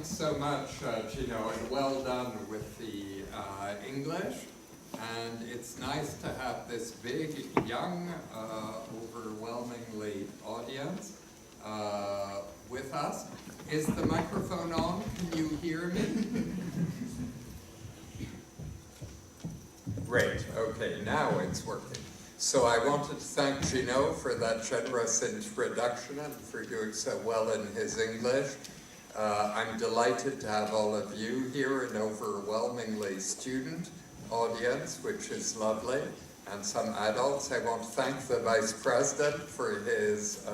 Thanks so much, Gino, and well done with the English. And it's nice to have this big, young, overwhelmingly audience with us. Is the microphone on? Can you hear me? Great, okay, now it's working. So I wanted to thank Gino for that generous introduction and for doing so well in his English. I'm delighted to have all of you here, an overwhelmingly student audience, which is lovely, and some adults. I want to thank the Vice President for his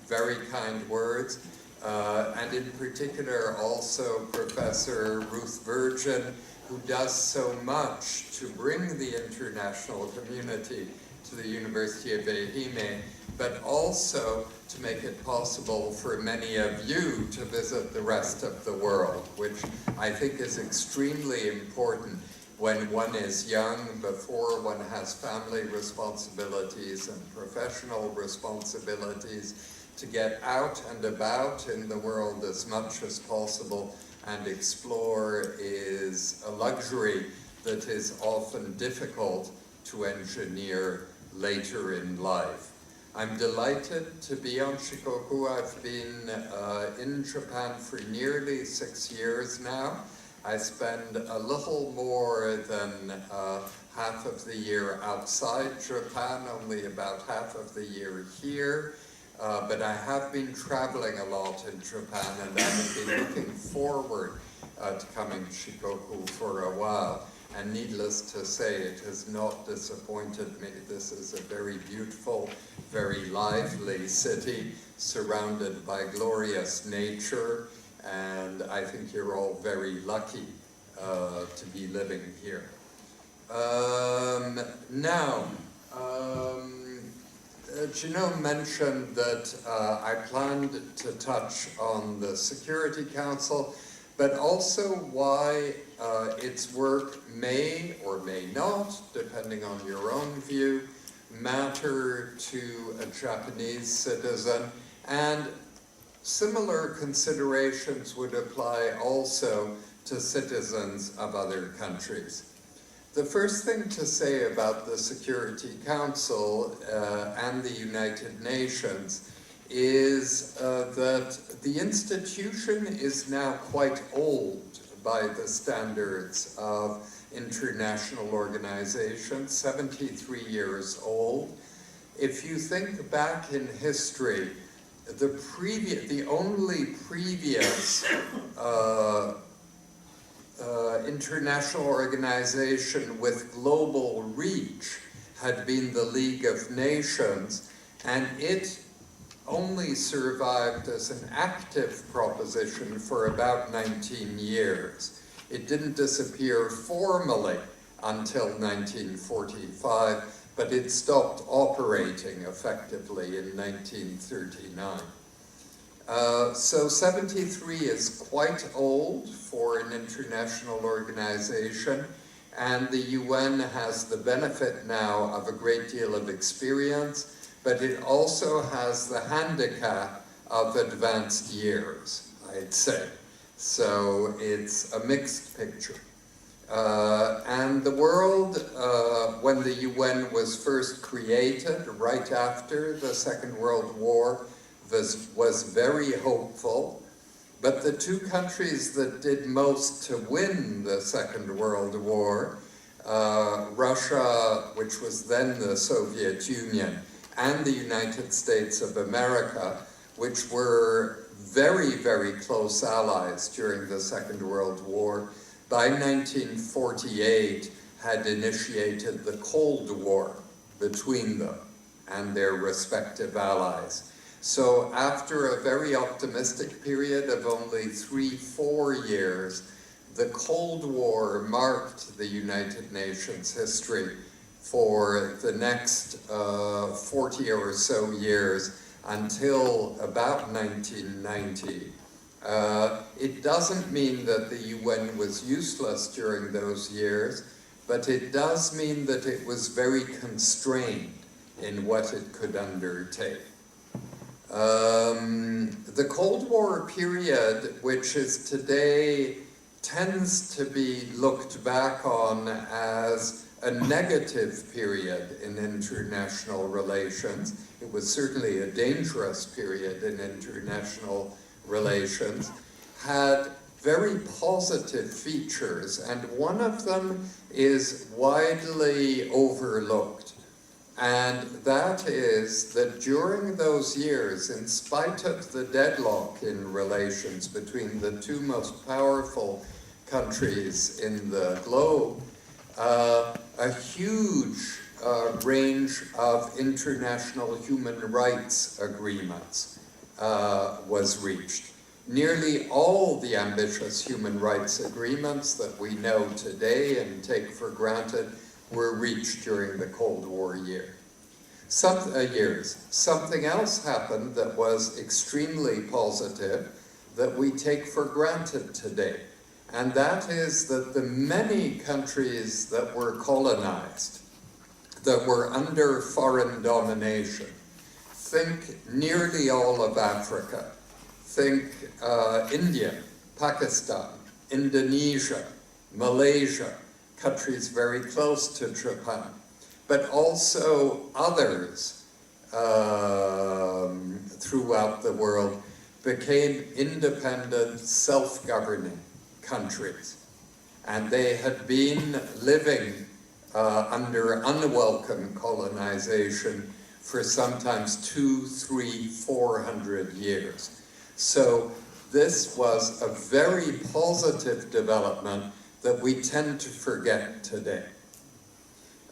very kind words, and in particular also Professor Ruth Virgin, who does so much to bring the international community to the University of Ehime, but also to make it possible for many of you to visit the rest of the world, which I think is extremely important when one is young, before one has family responsibilities and professional responsibilities, to get out and about in the world as much as possible and explore is a luxury that is often difficult to engineer later in life. I'm delighted to be on Shikoku. I've been in Japan for nearly 6 years now. I spend a little more than half of the year outside Japan, only about half of the year here. But I have been traveling a lot in Japan, and I have been looking forward to coming to Shikoku for a while. And needless to say, it has not disappointed me. This is a very beautiful, very lively city, surrounded by glorious nature, and I think you're all very lucky to be living here. Gino mentioned that I planned to touch on the Security Council, but also why its work may or may not, depending on your own view, matter to a Japanese citizen, and similar considerations would apply also to citizens of other countries. The first thing to say about the Security Council and the United Nations is that the institution is now quite old by the standards of international organizations, 73 years old. If you think back in history, the only previous international organization with global reach had been the League of Nations, and it only survived as an active proposition for about 19 years. It didn't disappear formally until 1945, but it stopped operating effectively in 1939. So 73 is quite old for an international organization, and the UN has the benefit now of a great deal of experience, but it also has the handicap of advanced years, I'd say. So it's a mixed picture. And the world, when the UN was first created, right after the Second World War, was very hopeful. But the two countries that did most to win the Second World War, Russia, which was then the Soviet Union, and the United States of America, which were very, very close allies during the Second World War, by 1948 had initiated the Cold War between them and their respective allies. So after a very optimistic period of only 3-4 years, the Cold War marked the United Nations history for the next 40 or so years until about 1990. It doesn't mean that the UN was useless during those years, but it does mean that it was very constrained in what it could undertake. The Cold War period, which is today, tends to be looked back on as a negative period in international relations. It was certainly a dangerous period in international relations, had very positive features, and one of them is widely overlooked. And that is that during those years, in spite of the deadlock in relations between the two most powerful countries in the globe, a huge range of international human rights agreements was reached. Nearly all the ambitious human rights agreements that we know today and take for granted were reached during the Cold War years. Something else happened that was extremely positive that we take for granted today, and that is that the many countries that were colonized, that were under foreign domination, think nearly all of Africa, think India, Pakistan, Indonesia, Malaysia, countries very close to Japan, but also others throughout the world became independent, self-governing countries. And they had been living under unwelcome colonization for sometimes 200, 300, 400 years. So this was a very positive development that we tend to forget today.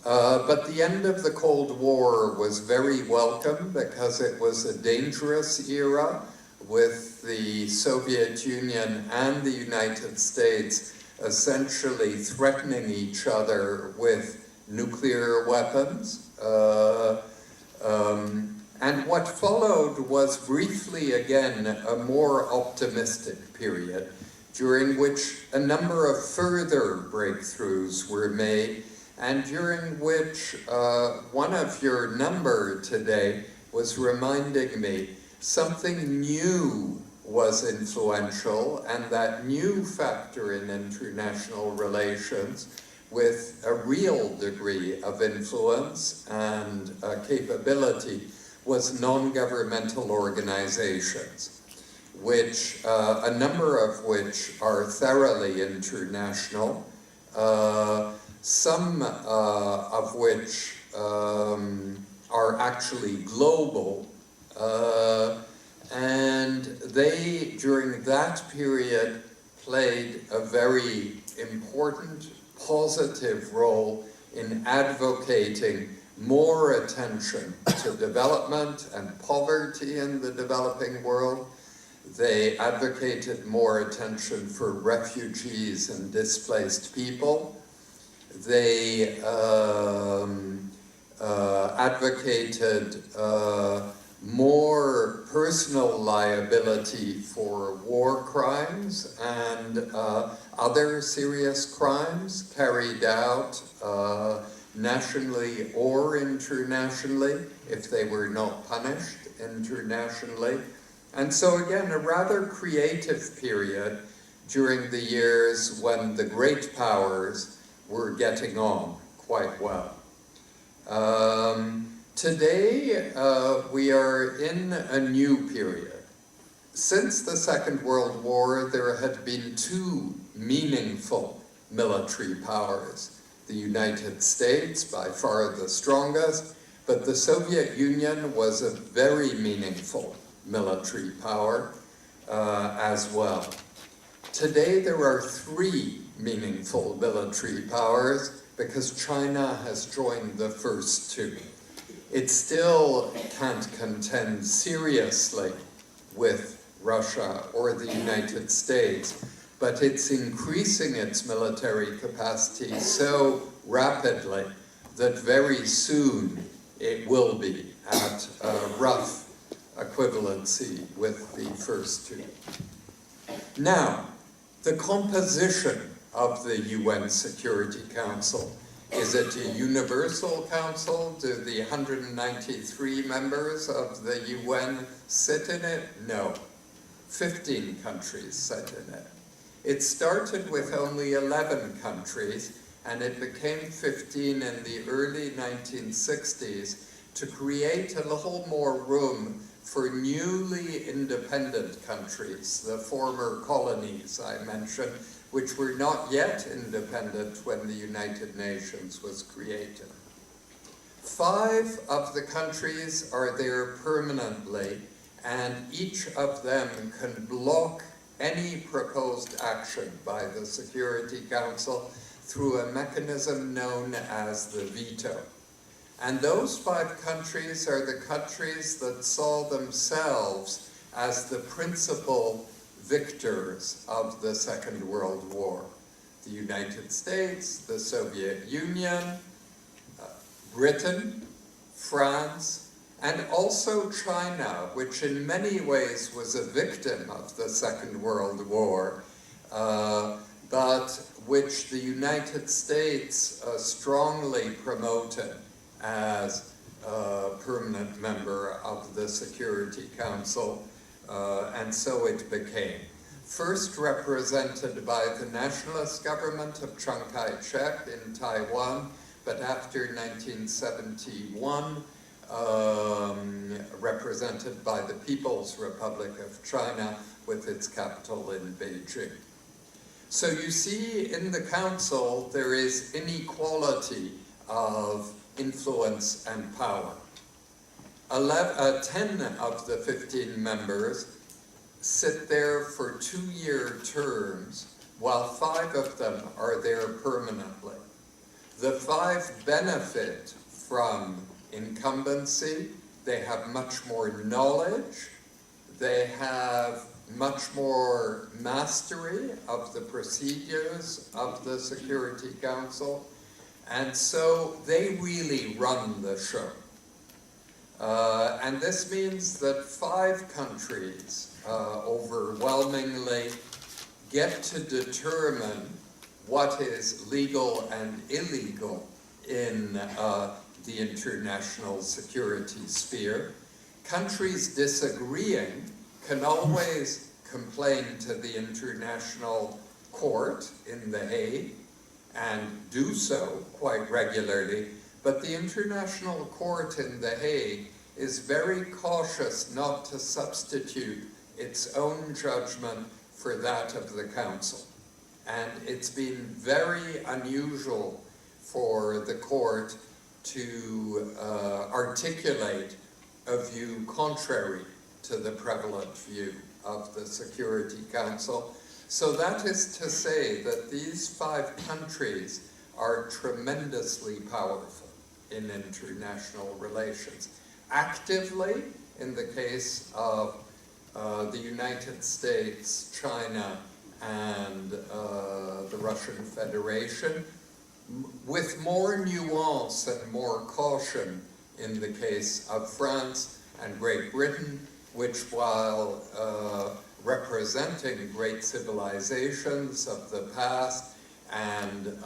But the end of the Cold War was very welcome because it was a dangerous era with the Soviet Union and the United States essentially threatening each other with nuclear weapons. And what followed was briefly again a more optimistic period during which a number of further breakthroughs were made, and during which one of your number today was reminding me something new was influential, and that new factor in international relations with a real degree of influence and capability was non-governmental organizations, which a number of which are thoroughly international, some of which are actually global, and they, during that period, played a very important, positive role in advocating more attention to development and poverty in the developing world. They advocated more attention for refugees and displaced people. They advocated more personal liability for war crimes and other serious crimes carried out nationally or internationally if they were not punished internationally. And so again, a rather creative period during the years when the great powers were getting on quite well. Today, we are in a new period. Since the Second World War, there had been two meaningful military powers. The United States, by far the strongest, but the Soviet Union was a very meaningful military power as well. Today, there are three meaningful military powers because China has joined the first two. It still can't contend seriously with Russia or the United States, but it's increasing its military capacity so rapidly that very soon it will be at a rough equivalency with the first two. Now, the composition of the UN Security Council Is it a universal council? Do the 193 members of the UN sit in it? No. 15 countries sit in it. It started with only 11 countries, and it became 15 in the early 1960s to create a little more room for newly independent countries, the former colonies I mentioned, which were not yet independent when the United Nations was created. 5 of the countries are there permanently, and each of them can block any proposed action by the Security Council through a mechanism known as the veto. And those 5 countries are the countries that saw themselves as the principal victors of the Second World War. The United States, the Soviet Union, Britain, France, and also China, which in many ways was a victim of the Second World War, but which the United States strongly promoted as a permanent member of the Security Council, and so it became. First represented by the nationalist government of Chiang Kai-shek in Taiwan, but after 1971, represented by the People's Republic of China with its capital in Beijing. So you see in the Council there is inequality of influence and power. 10 of the 15 members sit there for 2-year terms, while 5 of them are there permanently. The 5 benefit from incumbency. They have much more knowledge. They have much more mastery of the procedures of the Security Council. And so they really run the show. And this means that 5 countries overwhelmingly get to determine what is legal and illegal in the international security sphere. Countries disagreeing can always complain to the International Court in The Hague, and do so quite regularly, but the International Court in The Hague is very cautious not to substitute its own judgment for that of the Council. And it's been very unusual for the court to articulate a view contrary to the prevalent view of the Security Council. So that is to say that these 5 countries are tremendously powerful in international relations. Actively, in the case of the United States, China, and the Russian Federation, with more nuance and more caution in the case of France and Great Britain, which, while representing great civilizations of the past and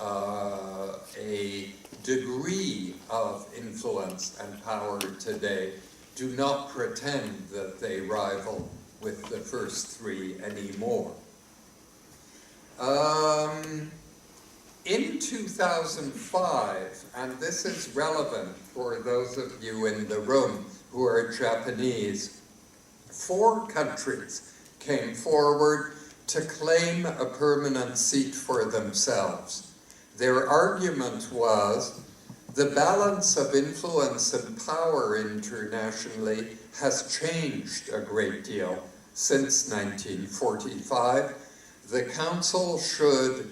a degree of influence and power today, do not pretend that they rival with the first 3 anymore. In 2005, and this is relevant for those of you in the room who are Japanese, 4 countries came forward to claim a permanent seat for themselves. Their argument was the balance of influence and power internationally has changed a great deal since 1945. The Council should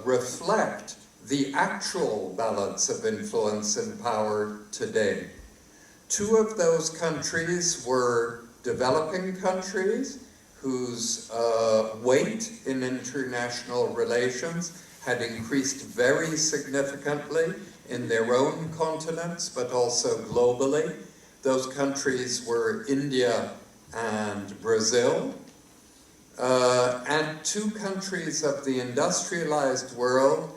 reflect the actual balance of influence and power today. 2 of those countries were developing countries whose weight in international relations had increased very significantly in their own continents, but also globally. Those countries were India and Brazil. And 2 countries of the industrialized world,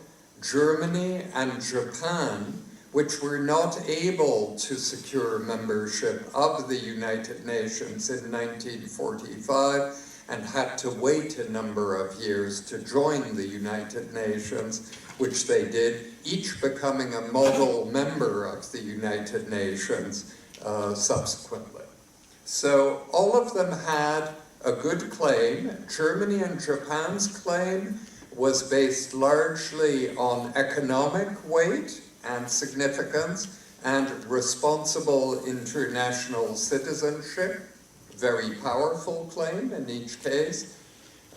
Germany and Japan, which were not able to secure membership of the United Nations in 1945 and had to wait a number of years to join the United Nations, which they did, each becoming a model member of the United Nations subsequently. So all of them had a good claim. Germany and Japan's claim was based largely on economic weight and significance and responsible international citizenship, very powerful claim in each case.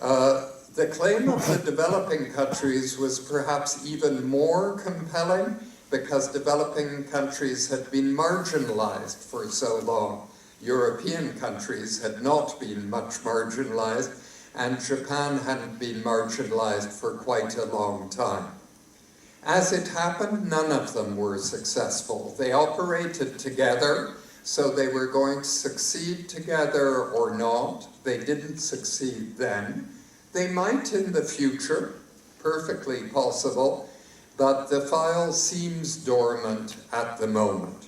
The claim of the developing countries was perhaps even more compelling because developing countries had been marginalized for so long. European countries had not been much marginalized, and Japan hadn't been marginalized for quite a long time. As it happened, none of them were successful. They operated together, so they were going to succeed together or not. They didn't succeed then. They might in the future, perfectly possible, but the file seems dormant at the moment.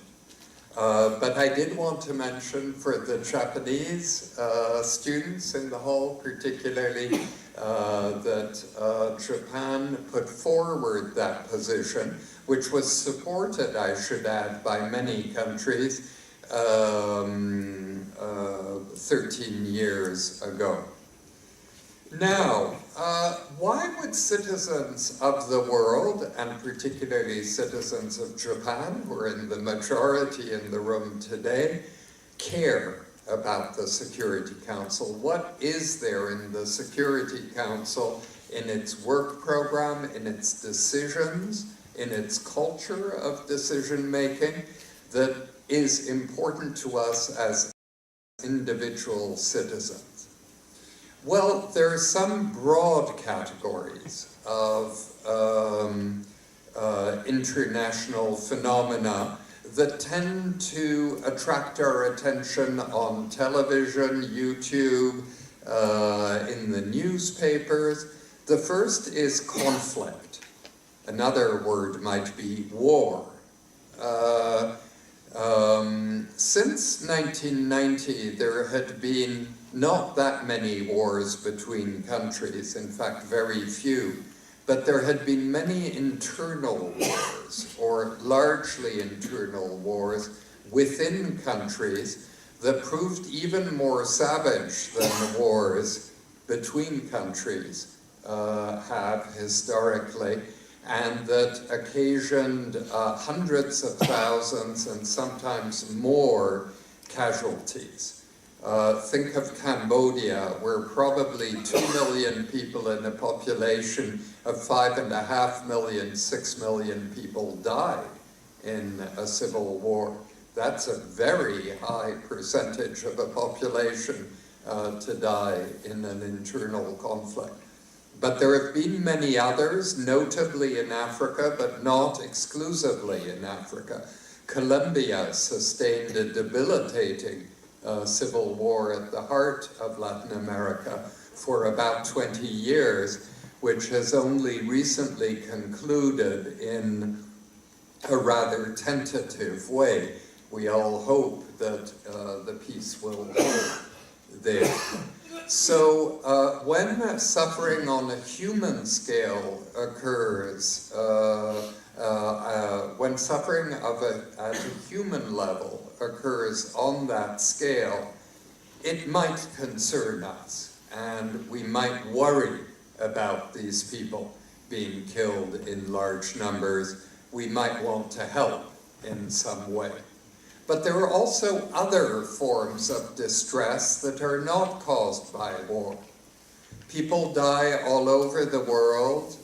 But I did want to mention for the Japanese students in the hall particularly that Japan put forward that position, which was supported, I should add, by many countries 13 years ago. Now, why would citizens of the world, and particularly citizens of Japan, who are in the majority in the room today, care about the Security Council? What is there in the Security Council, in its work program, in its decisions, in its culture of decision-making, that is important to us as individual citizens? Well, there are some broad categories of international phenomena that tend to attract our attention on television, YouTube, in the newspapers. The first is conflict. Another word might be war. Since 1990, there had been not that many wars between countries, in fact, very few, but there had been many internal wars, or largely internal wars, within countries that proved even more savage than the wars between countries have historically, and that occasioned hundreds of thousands and sometimes more casualties. Think of Cambodia, where probably 2 million people in a population of 5.5 million, 6 million people died in a civil war. That's a very high percentage of a population to die in an internal conflict. But there have been many others, notably in Africa, but not exclusively in Africa. Colombia sustained a debilitating civil war at the heart of Latin America for about 20 years, which has only recently concluded in a rather tentative way. We all hope that the peace will hold there. So when suffering on a human scale occurs, when suffering at a human level occurs on that scale, it might concern us, and we might worry about these people being killed in large numbers. We might want to help in some way. But there are also other forms of distress that are not caused by war. People die all over the world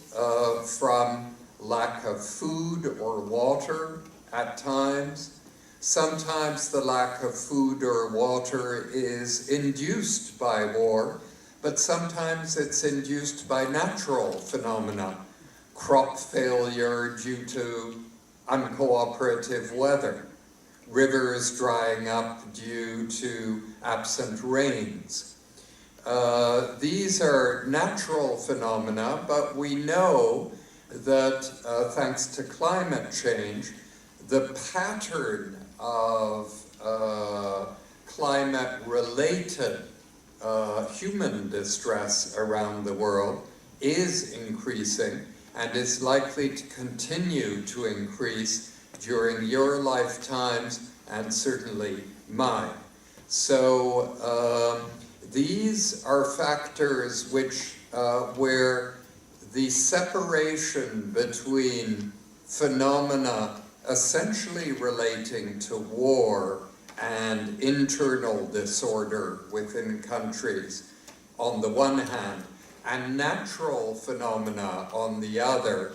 from lack of food or water at times. Sometimes the lack of food or water is induced by war, but sometimes it's induced by natural phenomena. Crop failure due to uncooperative weather. Rivers drying up due to absent rains. These are natural phenomena, but we know that thanks to climate change, the pattern of climate-related human distress around the world is increasing and is likely to continue to increase during your lifetimes and certainly mine. So these are factors which where the separation between phenomena essentially relating to war and internal disorder within countries on the one hand, and natural phenomena on the other,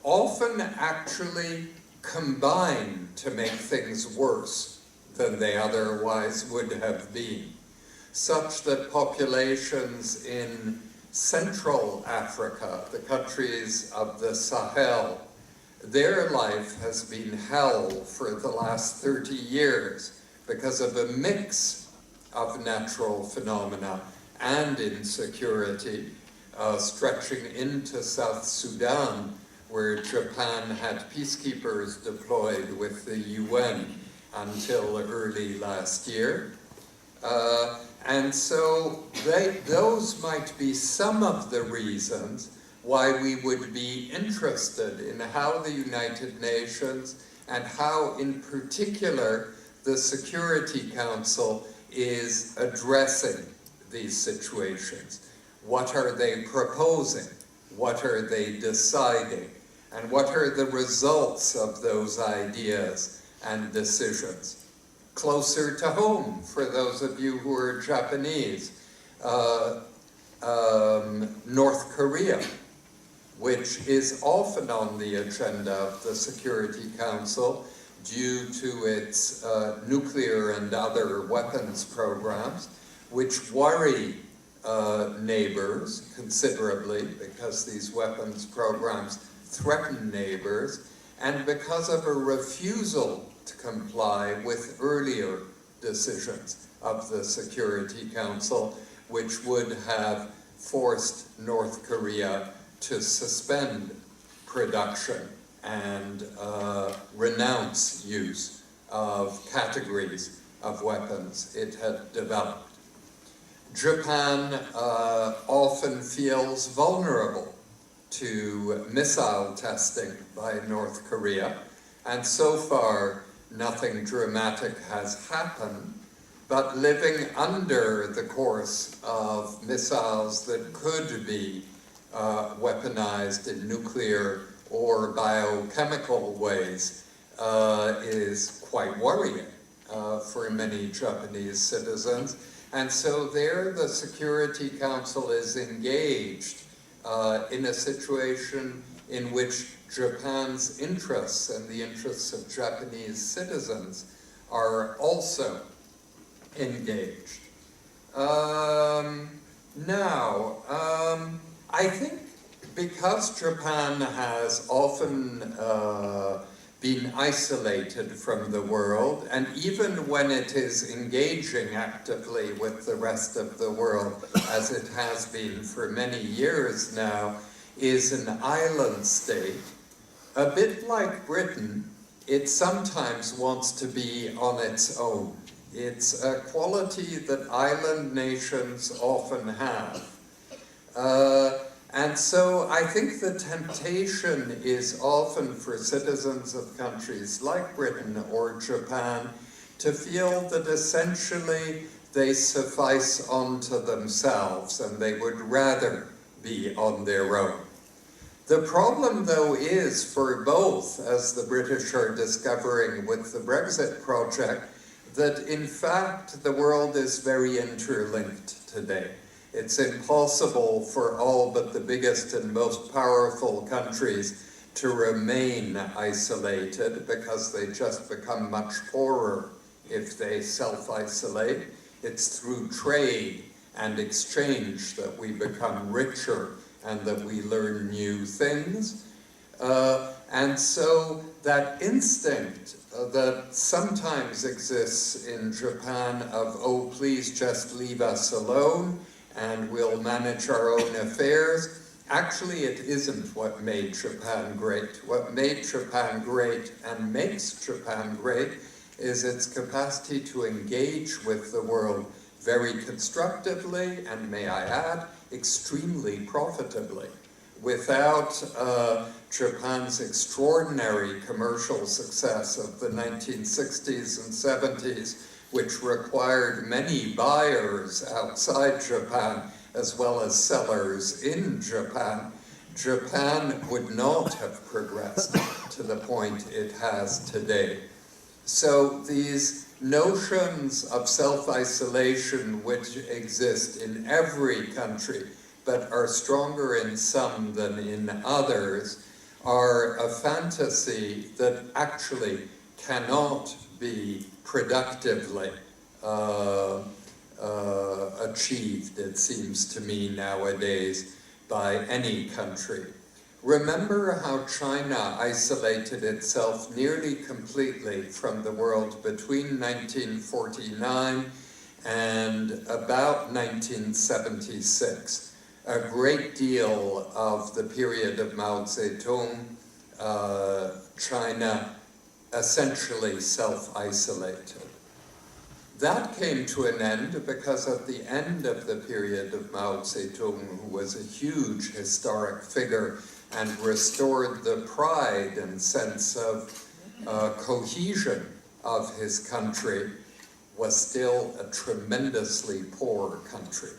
often actually combine to make things worse than they otherwise would have been, such that populations in Central Africa, the countries of the Sahel, their life has been hell for the last 30 years because of a mix of natural phenomena and insecurity, stretching into South Sudan, where Japan had peacekeepers deployed with the UN until early last year. And so those might be some of the reasons why we would be interested in how the United Nations and how in particular the Security Council is addressing these situations. What are they proposing? What are they deciding? And what are the results of those ideas and decisions? Closer to home, for those of you who are Japanese, North Korea, which is often on the agenda of the Security Council due to its nuclear and other weapons programs, which worry neighbors considerably because these weapons programs threaten neighbors, and because of a refusal to comply with earlier decisions of the Security Council, which would have forced North Korea to suspend production and renounce use of categories of weapons it had developed. Japan often feels vulnerable to missile testing by North Korea, and so far nothing dramatic has happened, but living under the course of missiles that could be weaponized in nuclear or biochemical ways is quite worrying for many Japanese citizens. And so there the Security Council is engaged in a situation in which Japan's interests and the interests of Japanese citizens are also engaged. I think because Japan has often been isolated from the world, and even when it is engaging actively with the rest of the world, as it has been for many years now, is an island state, a bit like Britain, it sometimes wants to be on its own. It's a quality that island nations often have. And so I think the temptation is often for citizens of countries like Britain or Japan to feel that essentially they suffice unto themselves and they would rather be on their own. The problem, though, is for both, as the British are discovering with the Brexit project, that in fact the world is very interlinked today. It's impossible for all but the biggest and most powerful countries to remain isolated because they just become much poorer if they self-isolate. It's through trade and exchange that we become richer and that we learn new things. And so that instinct that sometimes exists in Japan of, oh, please just leave us alone and we'll manage our own affairs, Actually, it isn't what made Japan great. What made Japan great and makes Japan great is its capacity to engage with the world very constructively, and may I add, extremely profitably. Without Japan's extraordinary commercial success of the 1960s and 70s, which required many buyers outside Japan as well as sellers in Japan, Japan would not have progressed to the point it has today. So these notions of self-isolation which exist in every country, but are stronger in some than in others, are a fantasy that actually cannot be productively achieved, it seems to me nowadays, by any country. Remember how China isolated itself nearly completely from the world between 1949 and about 1976. A great deal of the period of Mao Zedong, China essentially self-isolated. That came to an end because at the end of the period of Mao Zedong, who was a huge historic figure and restored the pride and sense of cohesion of his country, was still a tremendously poor country.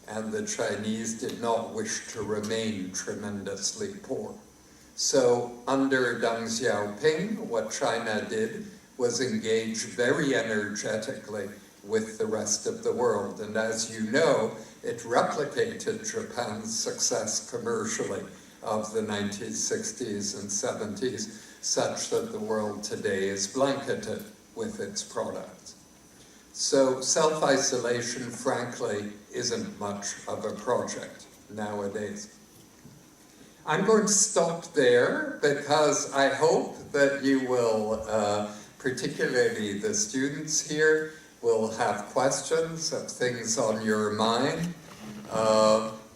And the Chinese did not wish to remain tremendously poor. So under Deng Xiaoping, what China did was engage very energetically with the rest of the world. And as you know, it replicated Japan's success commercially of the 1960s and 70s, such that the world today is blanketed with its products. So self-isolation, frankly, isn't much of a project nowadays. I'm going to stop there because I hope that you will, particularly the students here, will have questions of things on your mind.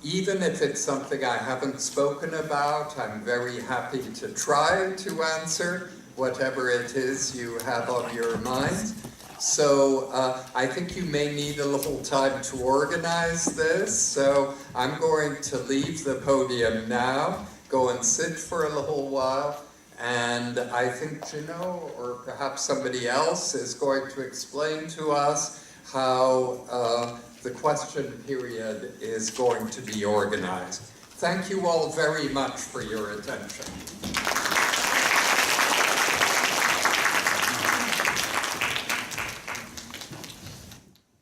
Even if it's something I haven't spoken about, I'm very happy to try to answer whatever it is you have on your mind. So I think you may need a little time to organize this, so I'm going to leave the podium now, go and sit for a little while, and I think Gino, or perhaps somebody else, is going to explain to us how the question period is going to be organized. Thank you all very much for your attention.